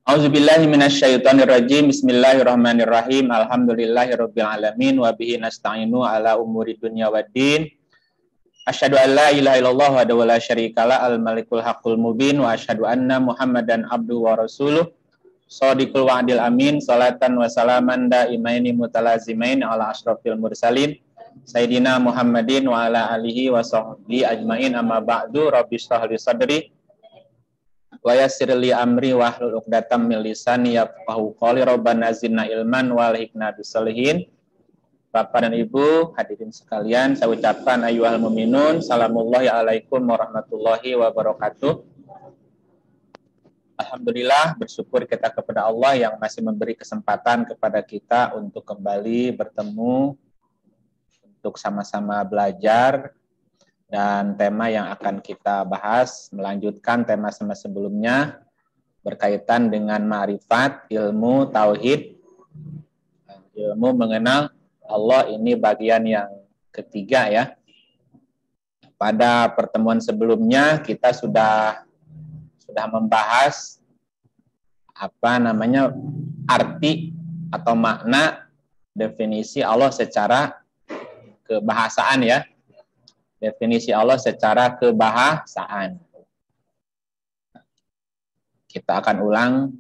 A'udzubillahi minasyaitonirrajim. Bismillahirrahmanirrahim. Alhamdulillahirabbil alamin wa bihi nasta'inu ala umuri dunya waddin. Asyhadu an la ilaha illallah wa la syarikalah al-malikul haqqul mubin wa asyhadu anna Muhammadan abduhu wa rasuluh shadiqul wa'dil amin. Salatan wa salaman daimaini mutalazimain ala asyrafil mursalin sayyidina Muhammadin wa ala alihi wa sahbihi ajmain. Amma ba'du. Rabbi shrah li sadri wa yassir li amri wahlul 'uqdatam min lisani yafqahu qawli. Rabbana zidna ilman wal hikna bisolihin. Bapak dan Ibu hadirin sekalian, saya ucapkan ayyuhal mu'minun, salamullahi alaikum warahmatullahi wabarakatuh. Alhamdulillah, bersyukur kita kepada Allah yang masih memberi kesempatan kepada kita untuk kembali bertemu, untuk sama-sama belajar. Dan tema yang akan kita bahas melanjutkan tema sebelumnya berkaitan dengan ma'rifat, ilmu tauhid, ilmu mengenal Allah. Ini bagian yang ketiga ya. Pada pertemuan sebelumnya kita sudah membahas arti atau makna definisi Allah secara kebahasaan ya. Definisi Allah secara kebahasaan. Kita akan ulang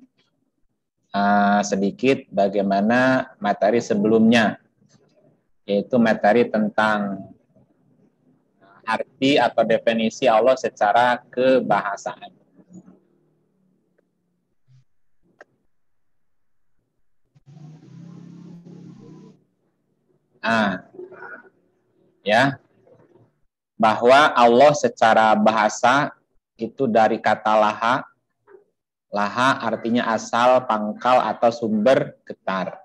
sedikit bagaimana materi sebelumnya, yaitu materi tentang arti atau definisi Allah secara kebahasaan. Ya. Bahwa Allah secara bahasa itu dari kata laha. Laha artinya asal, pangkal, atau sumber getar.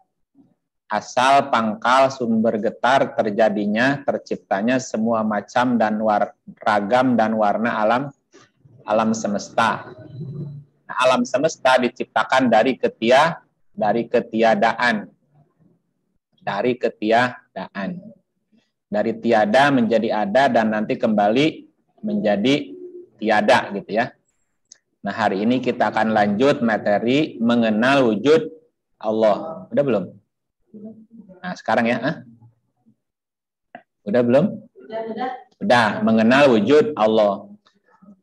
Asal, pangkal, sumber getar terjadinya, terciptanya semua macam dan ragam dan warna alam semesta. Nah, alam semesta diciptakan dari ketiadaan. Dari ketiadaan. Dari tiada menjadi ada dan nanti kembali menjadi tiada gitu ya. Nah, hari ini kita akan lanjut materi mengenal wujud Allah. Udah belum? Nah, sekarang ya. Udah belum? Udah, mengenal wujud Allah.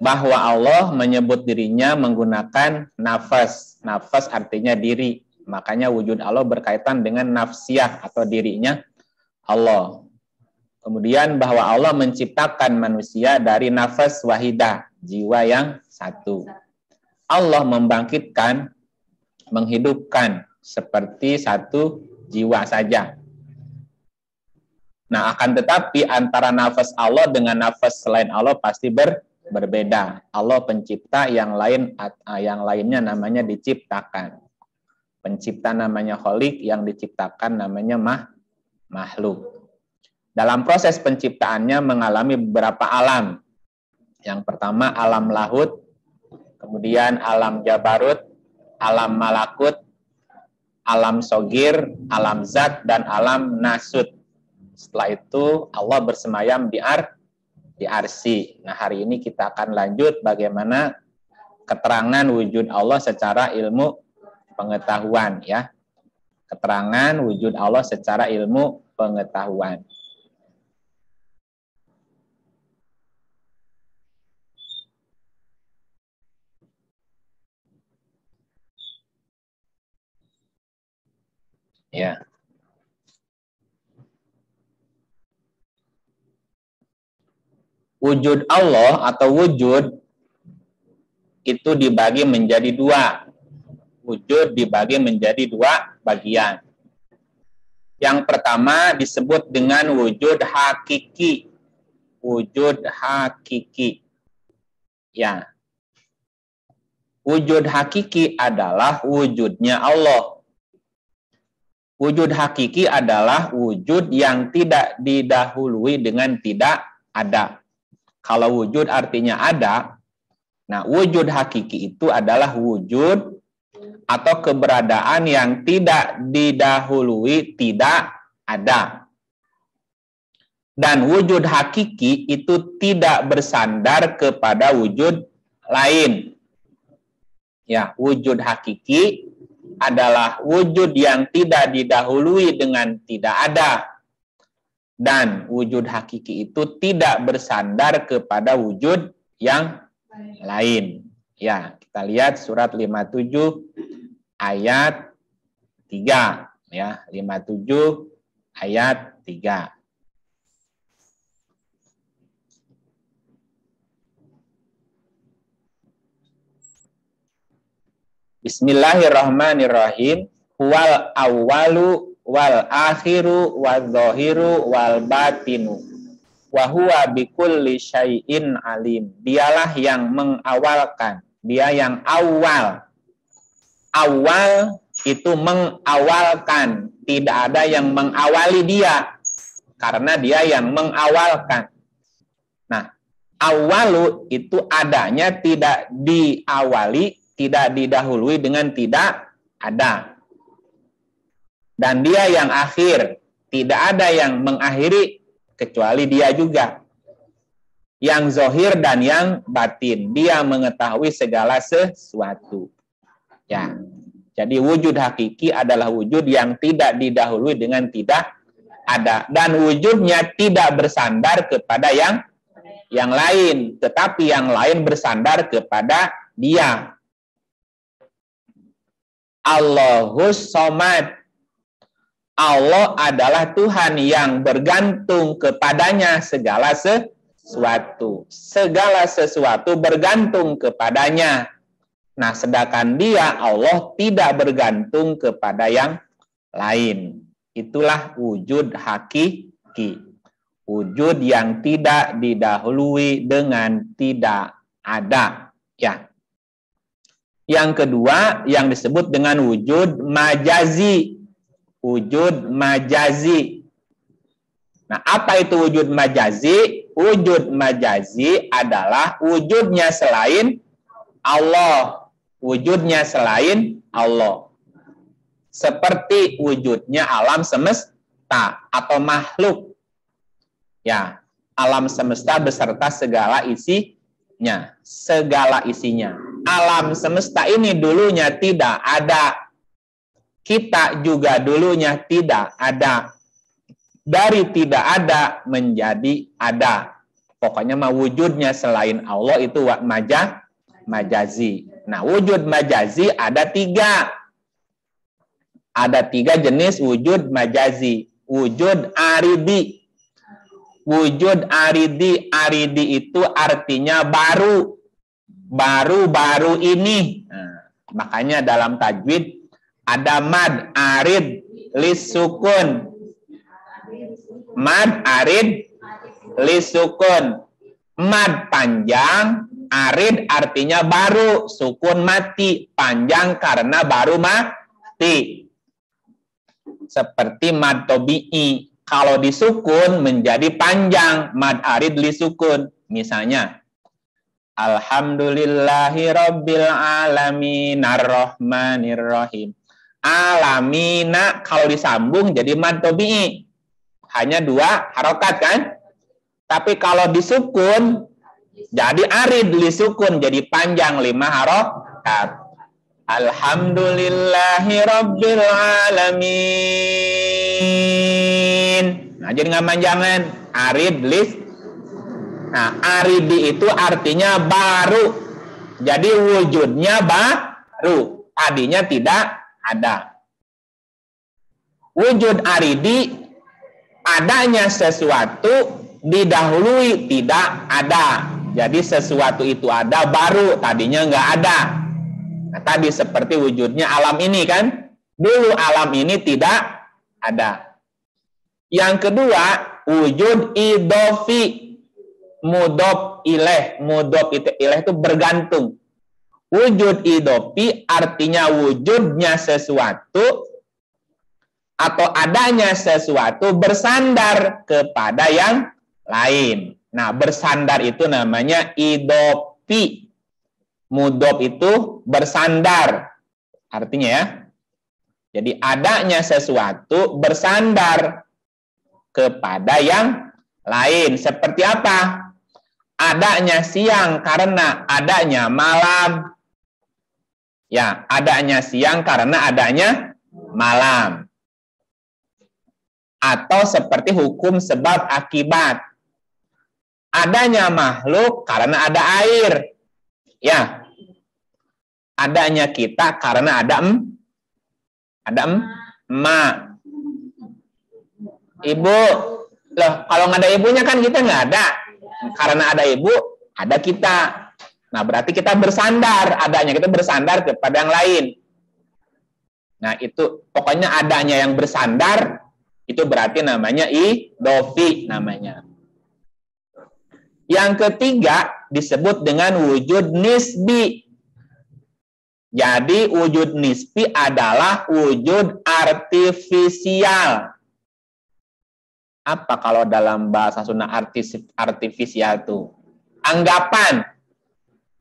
Bahwa Allah menyebut dirinya menggunakan nafas. Nafas artinya diri. Makanya wujud Allah berkaitan dengan nafsiyah atau dirinya Allah. Kemudian bahwa Allah menciptakan manusia dari nafas wahidah, jiwa yang satu. Allah membangkitkan, menghidupkan seperti satu jiwa saja. Nah, akan tetapi antara nafas Allah dengan nafas selain Allah pasti berbeda. Allah pencipta, yang lainnya namanya diciptakan. Pencipta namanya Khaliq, yang diciptakan namanya makhluk. Dalam proses penciptaannya mengalami beberapa alam. Yang pertama alam lahut, kemudian alam jabarut, alam malakut, alam sogir, alam zat, dan alam nasut. Setelah itu Allah bersemayam di arsy. Nah, hari ini kita akan lanjut bagaimana keterangan wujud Allah secara ilmu pengetahuan ya. Keterangan wujud Allah secara ilmu pengetahuan. Ya. Wujud Allah atau wujud itu dibagi menjadi dua. Wujud dibagi menjadi dua bagian. Yang pertama disebut dengan wujud hakiki. Wujud hakiki. Ya. Wujud hakiki adalah wujudnya Allah. Wujud hakiki adalah wujud yang tidak didahului dengan tidak ada. Kalau wujud artinya ada, nah wujud hakiki itu adalah wujud atau keberadaan yang tidak didahului tidak ada. Dan wujud hakiki itu tidak bersandar kepada wujud lain. Ya, wujud hakiki adalah wujud yang tidak didahului dengan tidak ada. Dan wujud hakiki itu tidak bersandar kepada wujud yang lain. Ya, kita lihat surat 57 ayat 3. Ya, 57 ayat 3. Bismillahirrahmanirrahim. Wal awwalu wal akhiru wal zahiru wal batinu. Wa huwa bikulli syai'in alim. Dialah yang mengawalkan. Dia yang awal. Awal itu mengawalkan. Tidak ada yang mengawali dia. Karena dia yang mengawalkan. Nah, awalu itu adanya tidak diawali, tidak didahului dengan tidak ada. Dan dia yang akhir, tidak ada yang mengakhiri kecuali dia juga. Yang zahir dan yang batin, dia mengetahui segala sesuatu. Ya. Jadi wujud hakiki adalah wujud yang tidak didahului dengan tidak ada, dan wujudnya tidak bersandar kepada yang lain, tetapi yang lain bersandar kepada dia. Allahus Somad. Allah adalah Tuhan yang bergantung kepadanya segala sesuatu. Segala sesuatu bergantung kepadanya. Nah, sedangkan dia, Allah, tidak bergantung kepada yang lain. Itulah wujud hakiki. Wujud yang tidak didahului dengan tidak ada. Ya. Yang kedua, yang disebut dengan wujud majazi. Wujud majazi. Nah, apa itu wujud majazi? Wujud majazi adalah wujudnya selain Allah. Wujudnya selain Allah. Seperti wujudnya alam semesta atau makhluk. Ya, alam semesta beserta segala isinya. Segala isinya. Alam semesta ini dulunya tidak ada. Kita juga dulunya tidak ada. Dari tidak ada menjadi ada. Pokoknya mah wujudnya selain Allah itu majazi. Nah, wujud majazi ada 3. Ada 3 jenis wujud majazi. Wujud aridi. Wujud aridi. Aridi itu artinya baru. Baru-baru ini. Nah, makanya dalam tajwid ada mad arid lisukun. Mad arid lisukun. Mad panjang, arid artinya baru, sukun mati. Panjang karena baru mati. Seperti mad tobi'i. Kalau disukun menjadi panjang. Mad arid lisukun. Misalnya, Alhamdulillahi Rabbil Alamin Ar-Rahmanir Rahim. Alamina kalau disambung jadi mad tobi'i. Hanya 2 harokat kan? Tapi kalau disukun jadi arid lisukun, jadi panjang 5 harokat. Alhamdulillahi Rabbil Alamin. Nah, jadi nggak manjangan. Arid lis. Nah, aridi itu artinya baru. Jadi wujudnya baru. Tadinya tidak ada. Wujud aridi, adanya sesuatu didahului tidak ada. Jadi sesuatu itu ada baru, tadinya nggak ada. Nah, tadi seperti wujudnya alam ini kan. Dulu alam ini tidak ada. Yang kedua, wujud idofi. Mudhof ilaih. Mudhof ilaih itu bergantung. Wujud idofi artinya wujudnya sesuatu atau adanya sesuatu bersandar kepada yang lain. Nah, bersandar itu namanya idofi. Mudhof itu bersandar. Artinya ya. Jadi adanya sesuatu bersandar kepada yang lain. Seperti apa? Adanya siang karena adanya malam. Ya, adanya siang karena adanya malam. Atau seperti hukum sebab akibat. Adanya makhluk karena ada air. Ya. Adanya kita karena ada emak. Ibu. Loh, kalau nggak ada ibunya kan kita nggak ada. Karena ada ibu, ada kita. Nah, berarti kita bersandar. Adanya kita bersandar kepada yang lain. Nah, itu pokoknya adanya yang bersandar, itu berarti namanya idhofi namanya. Yang ketiga disebut dengan wujud nisbi. Jadi wujud nisbi adalah wujud artifisial. Apa kalau dalam bahasa Sunda artifisial itu? Anggapan.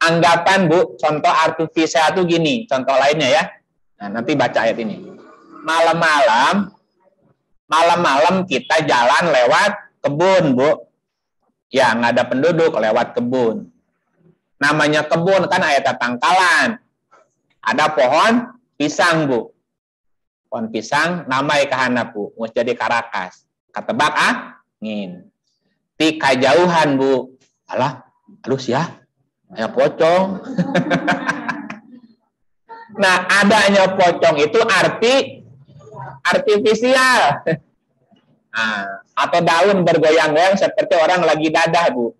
Anggapan, Bu, contoh artifisial itu gini, contoh lainnya ya. Nah, nanti baca ayat ini. Malam-malam kita jalan lewat kebun, Bu. Ya, nggak ada penduduk, lewat kebun. Namanya kebun kan ayat tangkalan. Ada pohon pisang, Bu. Pohon pisang, namai kahana, Bu. Mus jadi karakas. Katebak angin. Ti kajauhan, Bu. Alah, halus ya. Ya pocong. Nah, adanya pocong itu artifisial. Nah, atau daun bergoyang-goyang seperti orang lagi dadah, Bu.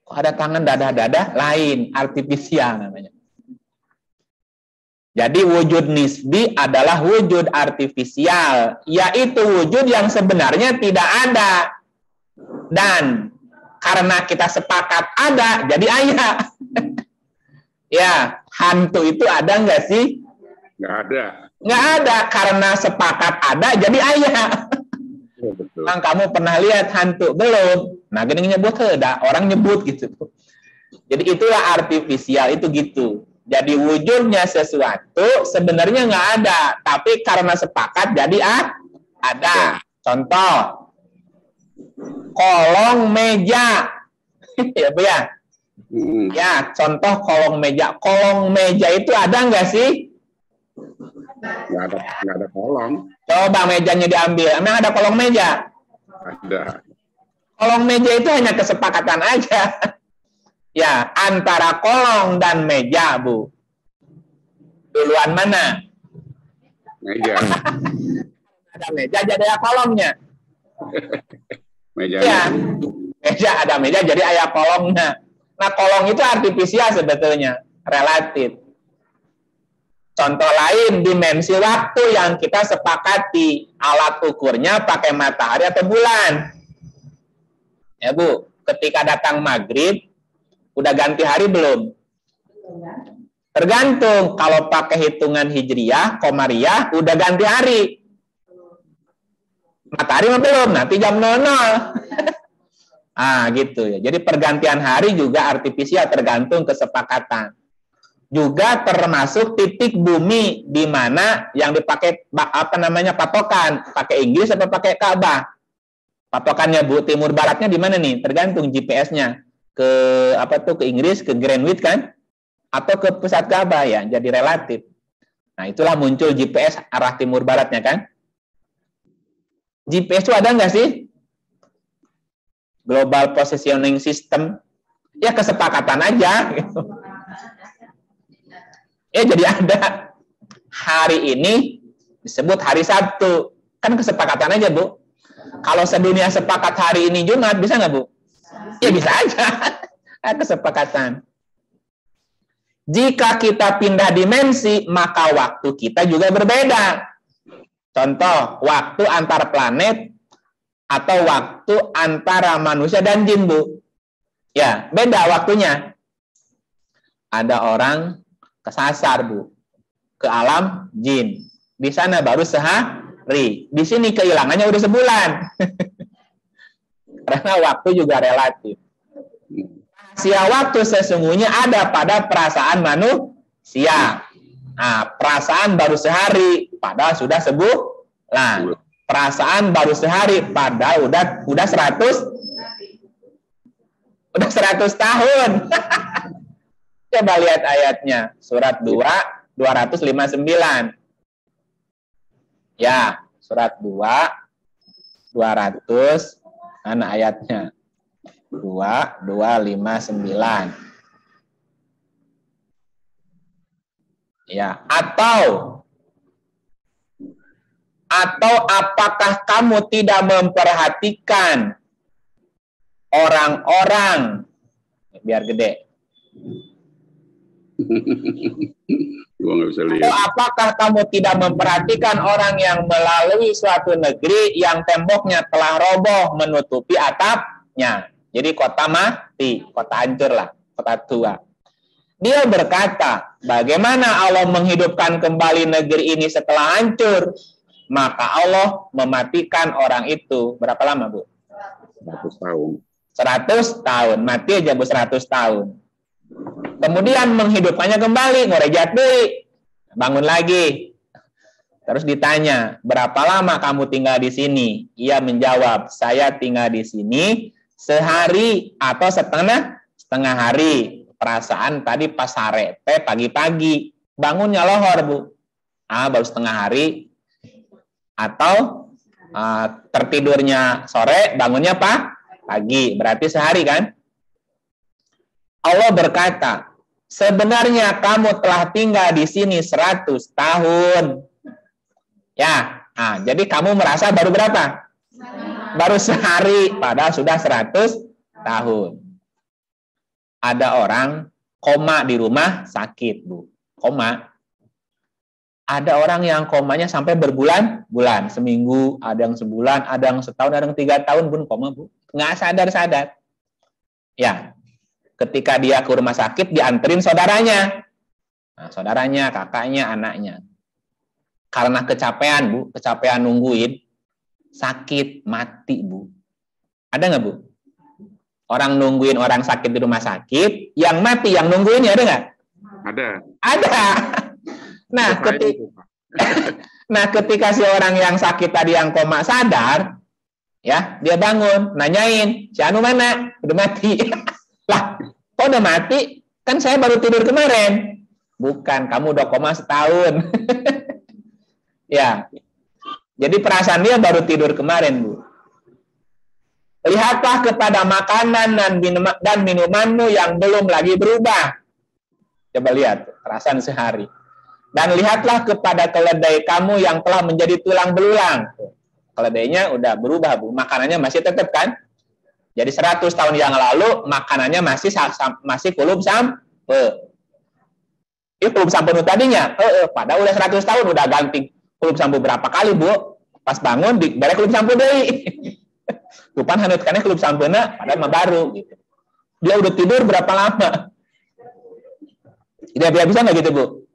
Kok ada tangan dadah-dadah? Lain, artifisial namanya. Jadi wujud nisbi adalah wujud artifisial, yaitu wujud yang sebenarnya tidak ada. Dan karena kita sepakat ada, jadi ayah. Ya, hantu itu ada nggak sih? Nggak ada. Nggak ada, karena sepakat ada, jadi ayah. Ya, betul. Nah, kamu pernah lihat hantu? Belum. Nah, gini nyebut ada, orang nyebut gitu. Jadi itulah artifisial, itu gitu. Jadi wujudnya sesuatu sebenarnya nggak ada, tapi karena sepakat jadi ada. Contoh, kolong meja. Ya, Bu ya? Ya, contoh kolong meja. Kolong meja itu ada nggak sih? Nggak ada kolong. Coba mejanya diambil. Emang ada kolong meja? Ada. Kolong meja itu hanya kesepakatan aja. Ya, antara kolong dan meja, Bu. Duluan mana? Meja. Ada meja, jadi ada kolongnya. Meja. Ya, meja ada meja, jadi ayah kolongnya. Nah, kolong itu artifisial sebetulnya, relatif. Contoh lain, dimensi waktu yang kita sepakati, alat ukurnya pakai matahari atau bulan. Ya, Bu, ketika datang maghrib, udah ganti hari belum? Tergantung, kalau pakai hitungan hijriyah, komariah, udah ganti hari. Matahari mah belum, nanti jam 00. Gitu ya. Jadi pergantian hari juga artifisial, tergantung kesepakatan. Juga termasuk titik bumi di mana yang dipakai patokan, pakai Inggris atau pakai Ka'bah. Patokannya, Bu, timur baratnya di mana nih? Tergantung GPS-nya. Ke Inggris, ke Greenwich kan? Atau ke pusat Ka'bah ya, jadi relatif. Nah, itulah muncul GPS arah timur baratnya kan? GPS itu ada nggak sih? Global Positioning System. Ya kesepakatan aja. Gitu. Ya jadi ada. Hari ini disebut hari Sabtu. Kan kesepakatan aja, Bu. Kalau sedunia sepakat hari ini Jumat, bisa nggak, Bu? Ya bisa aja. Kesepakatan. Jika kita pindah dimensi, maka waktu kita juga berbeda. Contoh, waktu antar planet atau waktu antara manusia dan jin, Bu. Ya, beda waktunya. Ada orang kesasar, Bu, ke alam jin. Di sana baru sehari. Di sini kehilangannya udah sebulan. Karena waktu juga relatif. Rahasia waktu sesungguhnya ada pada perasaan manusia. Nah, perasaan baru sehari, padahal sudah sebulan. Perasaan baru sehari, padahal udah 100 tahun. Coba lihat ayatnya, surat 2 259. Ya, surat 200, mana ayatnya? 259. Ya, atau apakah kamu tidak memperhatikan orang-orang, biar gede. Gua nggak bisa lihat. Atau apakah kamu tidak memperhatikan orang yang melalui suatu negeri yang temboknya telah roboh menutupi atapnya. Jadi kota mati, kota hancur lah, kota tua. Dia berkata, bagaimana Allah menghidupkan kembali negeri ini setelah hancur? Maka Allah mematikan orang itu. Berapa lama, Bu? 100 tahun. 100 tahun. Mati aja, Bu, 100 tahun. Kemudian menghidupkannya kembali, ngorejat deui. Bangun lagi. Terus ditanya, berapa lama kamu tinggal di sini? Ia menjawab, saya tinggal di sini sehari atau setengah hari. Perasaan tadi pas sare teh pagi-pagi, bangunnya lohor, Bu. Baru setengah hari. Atau tertidurnya sore, bangunnya pagi. Berarti sehari kan? Allah berkata, sebenarnya kamu telah tinggal di sini 100 tahun. Ya, jadi kamu merasa baru berapa? Baru sehari, padahal sudah 100 tahun. Ada orang koma di rumah sakit, Bu. Koma. Ada orang yang komanya sampai berbulan-bulan. Seminggu, ada yang sebulan, ada yang setahun, ada yang 3 tahun pun koma, Bu. Nggak sadar-sadar. Ya, ketika dia ke rumah sakit, dianterin saudaranya. Nah, saudaranya, kakaknya, anaknya. Karena kecapean, Bu. Kecapean nungguin. Sakit, mati, Bu. Ada nggak, Bu? Orang nungguin orang sakit di rumah sakit, yang mati, yang nungguinnya ada nggak? Ada. Nah, ketika si orang yang sakit tadi yang koma sadar, ya, dia bangun, nanyain, si Anu mana? Udah mati. Lah, kok udah mati? Kan saya baru tidur kemarin. Bukan, kamu udah koma setahun. Ya. Jadi perasaan dia baru tidur kemarin, Bu. Lihatlah kepada makanan dan minumanmu yang belum lagi berubah. Coba lihat, perasaan sehari. Dan lihatlah kepada keledai kamu yang telah menjadi tulang belulang. Keledainya udah berubah, Bu. Makanannya masih tetap kan? Jadi 100 tahun yang lalu, makanannya masih kulub sampe. Ini kulub sampe tadinya. Padahal udah 100 tahun, udah ganti kulub sampe berapa kali, Bu. Pas bangun, balik kulub sampe deh. Lupan hanutkannya kulub sampena, padahal mah baru gitu. Dia udah tidur berapa lama? Dia bisa nggak gitu, Bu?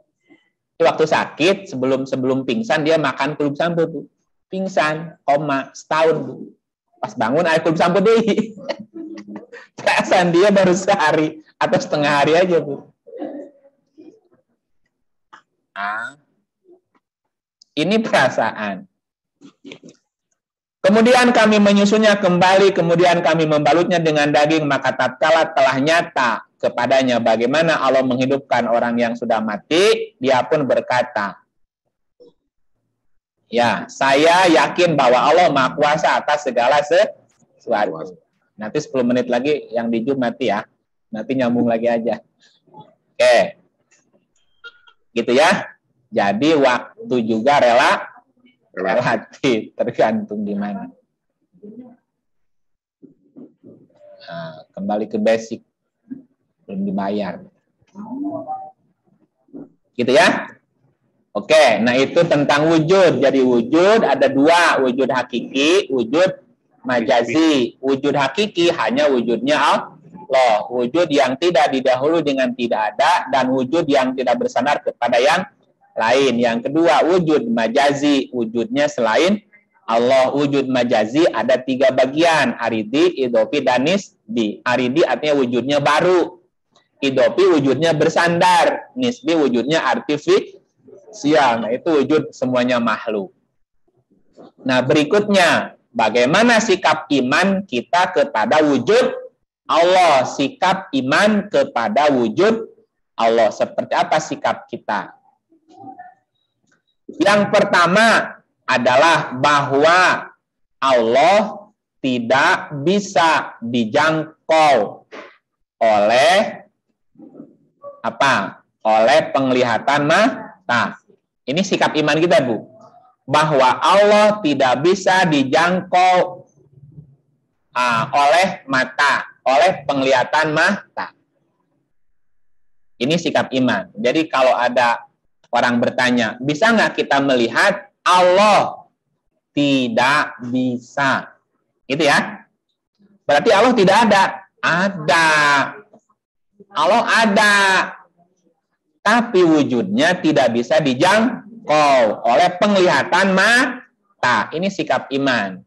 Waktu sakit, sebelum pingsan, dia makan kulub sampe, Bu. Pingsan, koma, setahun, Bu. Pas bangun, air kulub sampe deh. Perasaan dia baru sehari atau setengah hari aja, Bu. Ini perasaan. Kemudian kami menyusunnya kembali, kemudian kami membalutnya dengan daging, maka tatkala telah nyata kepadanya bagaimana Allah menghidupkan orang yang sudah mati, dia pun berkata, ya, saya yakin bahwa Allah Maha Kuasa atas segala sesuatu. Nanti 10 menit lagi yang di Zoom mati ya. Nanti nyambung lagi aja. Oke. Gitu ya. Jadi waktu juga relatif, tergantung di mana. Nah, kembali ke basic, belum dibayar. Gitu ya? Oke, nah itu tentang wujud. Jadi wujud ada 2, wujud hakiki, wujud majazi. Wujud hakiki hanya wujudnya Allah. Wujud yang tidak didahului dengan tidak ada, dan wujud yang tidak bersandar kepada yang lain. Yang kedua, wujud majazi, wujudnya selain Allah. Wujud majazi ada 3 bagian, aridi, idopi, dan nisbi. Aridi artinya wujudnya baru, idopi wujudnya bersandar, nisbi wujudnya artifisial. Nah, itu wujud semuanya makhluk. Nah, berikutnya, bagaimana sikap iman kita kepada wujud Allah? Sikap iman kepada wujud Allah, seperti apa sikap kita? Yang pertama adalah bahwa Allah tidak bisa dijangkau oleh apa? Oleh penglihatan mata. Ini sikap iman kita, Bu. Bahwa Allah tidak bisa dijangkau oleh mata, oleh penglihatan mata. Ini sikap iman. Jadi kalau ada orang bertanya, bisa nggak kita melihat Allah? Tidak bisa. Gitu ya. Berarti Allah tidak ada. Ada. Allah ada. Tapi wujudnya tidak bisa dijangkau oleh penglihatan mata. Ini sikap iman.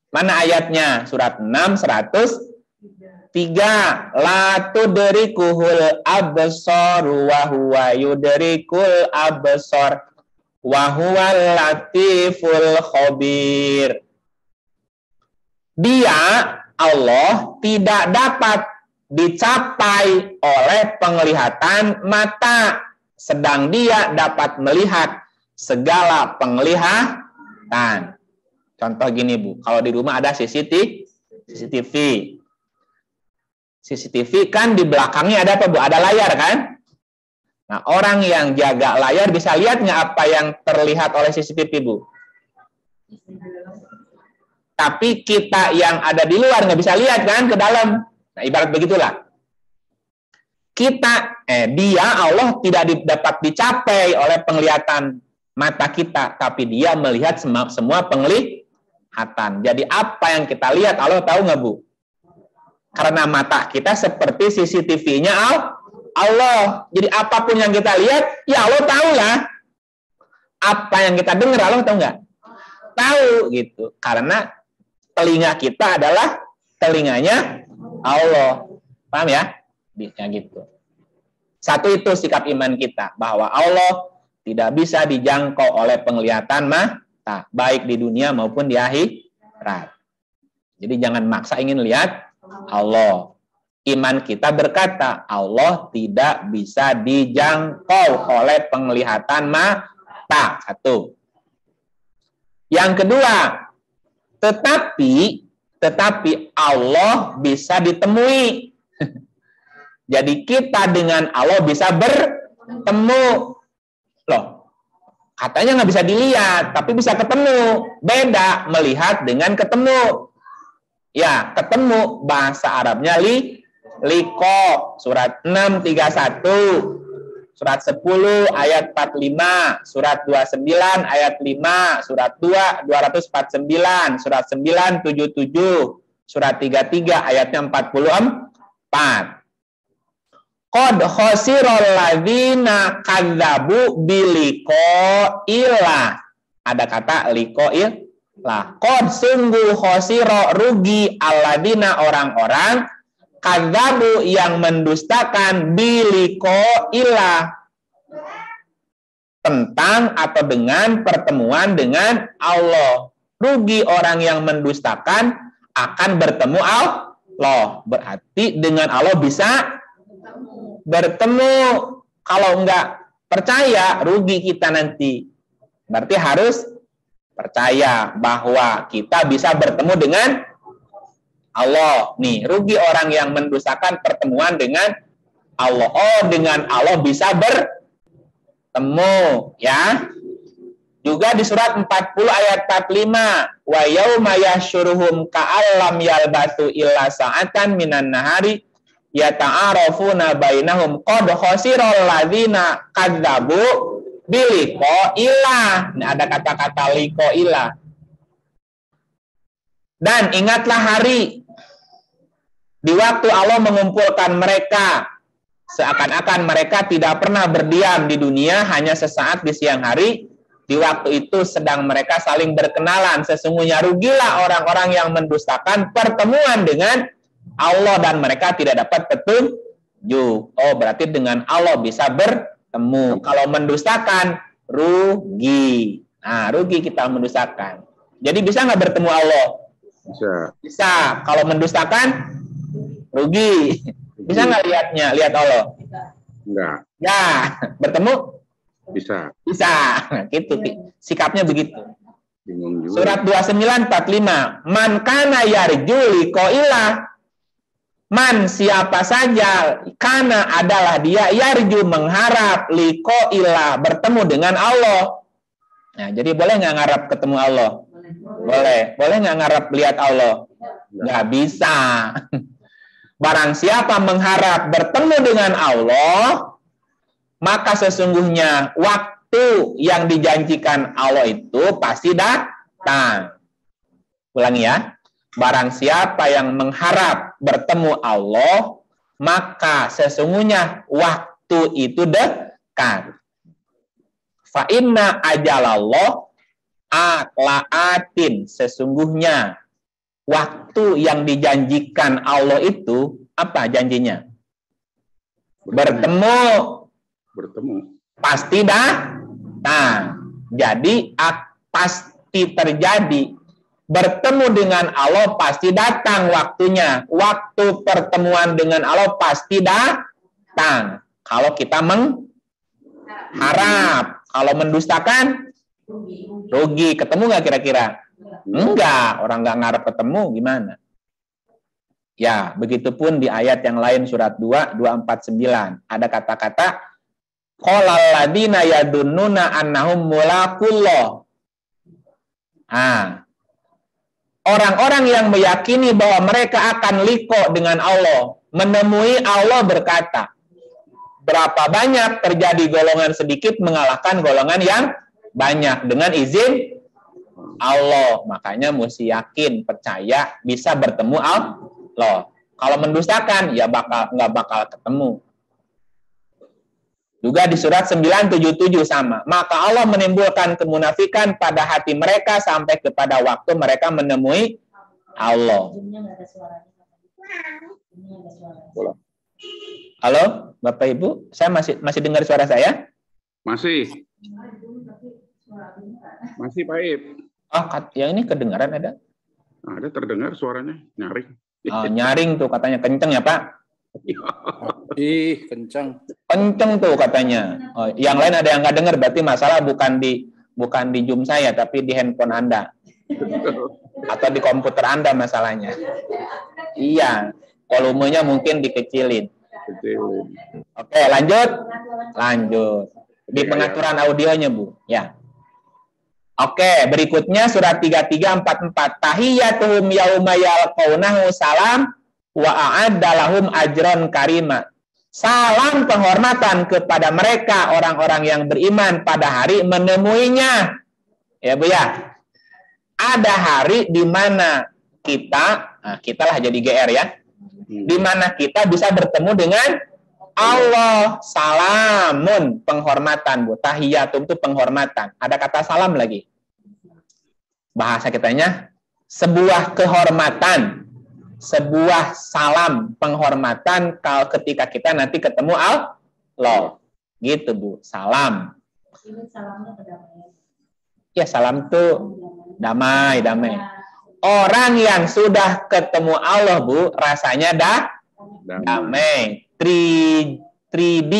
Mana ayatnya? Surat 6, 103. La tudrikuhul absar wa huwa yudrikul absar wa huwal latiful khabir. Dia, Allah, tidak dapat dicapai oleh penglihatan mata, sedang dia dapat melihat segala penglihatan. Contoh gini, Bu, kalau di rumah ada CCTV. CCTV kan di belakangnya ada apa, Bu? Ada layar kan? Nah, orang yang jaga layar bisa lihat nggak apa yang terlihat oleh CCTV, Bu? Tapi kita yang ada di luar nggak bisa lihat kan ke dalam. Nah, ibarat begitulah. Dia, Allah tidak dapat dicapai oleh penglihatan mata kita, tapi dia melihat semua penglihatan. Jadi apa yang kita lihat, Allah tahu nggak, Bu? Karena mata kita seperti CCTV-nya Allah. Jadi apapun yang kita lihat, ya Allah tahu lah. Apa yang kita dengar, Allah tahu nggak? Tahu gitu. Karena telinga kita adalah telinganya Allah. Paham ya? Bisa gitu. Satu itu sikap iman kita, bahwa Allah tidak bisa dijangkau oleh penglihatan mata, baik di dunia maupun di akhirat. Jadi jangan maksa ingin lihat Allah. Iman kita berkata, Allah tidak bisa dijangkau oleh penglihatan mata. Satu. Yang kedua, tetapi Allah bisa ditemui. Jadi kita dengan Allah bisa bertemu. Loh, katanya nggak bisa dilihat, tapi bisa ketemu. Beda melihat dengan ketemu. Ya, ketemu bahasa Arabnya liqa. Surat 6:31. Surat 10 ayat 45, surat 29 ayat 5, surat 2 249, surat 9 77, surat 33 ayatnya 44. Qad khasiral ladzina kadzabu biliqa'illah. Ada kata liqa'illah. Qad sungguh khasira rugi alladzina orang-orang kadzabu yang mendustakan biliqa'illah, tentang atau dengan pertemuan dengan Allah. Rugi orang yang mendustakan akan bertemu Allah. Berarti dengan Allah bisa bertemu. Kalau enggak percaya, rugi kita nanti. Berarti harus percaya bahwa kita bisa bertemu dengan Allah. Nih, rugi orang yang mendustakan pertemuan dengan Allah. Oh, dengan Allah bisa bertemu, ya. Juga di surat 40 ayat 45, wa yauma yahsyuruhum ka'allam yalbathu illa sa'atan minan nahari yata'arafuna bainahum qad khasiral ladzina kadzabu biliqa'illah. Nah, ada kata-kata liqa'illah. Dan ingatlah hari di waktu Allah mengumpulkan mereka, seakan-akan mereka tidak pernah berdiam di dunia, hanya sesaat di siang hari. Di waktu itu sedang mereka saling berkenalan. Sesungguhnya rugilah orang-orang yang mendustakan pertemuan dengan Allah dan mereka tidak dapat petunjuk. Oh, berarti dengan Allah bisa bertemu. Kalau mendustakan, rugi. Nah, rugi kita mendustakan. Jadi bisa nggak bertemu Allah? Bisa. Kalau mendustakan, rugi. Bisa nggak lihatnya? Lihat Allah? Enggak. Ya, bertemu? Bisa. Bisa. Nah, gitu. Sikapnya begitu. Bingung juga. Surat 29:45. Man kana yarju liqa'illah. Man siapa saja kana adalah dia yarju mengharap liqa'illah bertemu dengan Allah. Nah, jadi boleh nggak ngarap ketemu Allah? Boleh. Boleh nggak ngarap lihat Allah? Nggak bisa. Barang siapa mengharap bertemu dengan Allah, maka sesungguhnya waktu yang dijanjikan Allah itu pasti datang. Ulangi ya. Barang siapa yang mengharap bertemu Allah, maka sesungguhnya waktu itu dekat. Fa inna ajalallah aqlaatin. Sesungguhnya waktu yang dijanjikan Allah itu apa janjinya? Bertemu. Pasti datang. Jadi pasti terjadi. Bertemu dengan Allah pasti datang waktunya. Waktu pertemuan dengan Allah pasti datang. Kalau kita mengharap. Kalau mendustakan, rugi. Ketemu nggak kira-kira? Enggak. Orang nggak ngarep ketemu, gimana? Ya, begitupun di ayat yang lain surat 2, 249. Ada kata-kata, qalal ladina yadunnuna annahum mulaqullah. Orang-orang yang meyakini bahwa mereka akan liqa dengan Allah, menemui Allah berkata, berapa banyak terjadi golongan sedikit mengalahkan golongan yang banyak dengan izin Allah. Makanya mesti yakin, percaya bisa bertemu Allah. Kalau mendustakan, ya nggak bakal ketemu. Juga di surat 977 sama. Maka Allah menimbulkan kemunafikan pada hati mereka sampai kepada waktu mereka menemui Allah. Halo, Bapak Ibu, saya masih dengar suara saya? Masih. Masih, Pak Ip. Oh, yang ini kedengaran ada? Ada terdengar suaranya, nyaring. Oh, nyaring tuh katanya kenceng ya, Pak? Ih, kencang. Kenceng tuh katanya. Oh, yang lain ada yang nggak dengar, berarti masalah bukan di Zoom saya, tapi di handphone Anda. Atau di komputer Anda masalahnya. Iya, volumenya mungkin dikecilin. Oke, lanjut. Di pengaturan audionya, Bu. Ya. Oke, berikutnya surat 3344. Tahiyyatuhum yauma yalqaunahu salam wa a'adda lahum ajron karima. Salam penghormatan kepada mereka orang-orang yang beriman pada hari menemuinya. Ya, Bu ya. Ada hari di mana kita lah jadi GR ya. Di mana kita bisa bertemu dengan Allah. Salamun, penghormatan, Bu. Tahiyyatum itu penghormatan. Ada kata salam lagi. Bahasa kitanya sebuah kehormatan. Sebuah salam penghormatan kalau ketika kita nanti ketemu Allah. Gitu, Bu. Salam. Ya, salam tuh damai. Orang yang sudah ketemu Allah, Bu, rasanya damai. 3D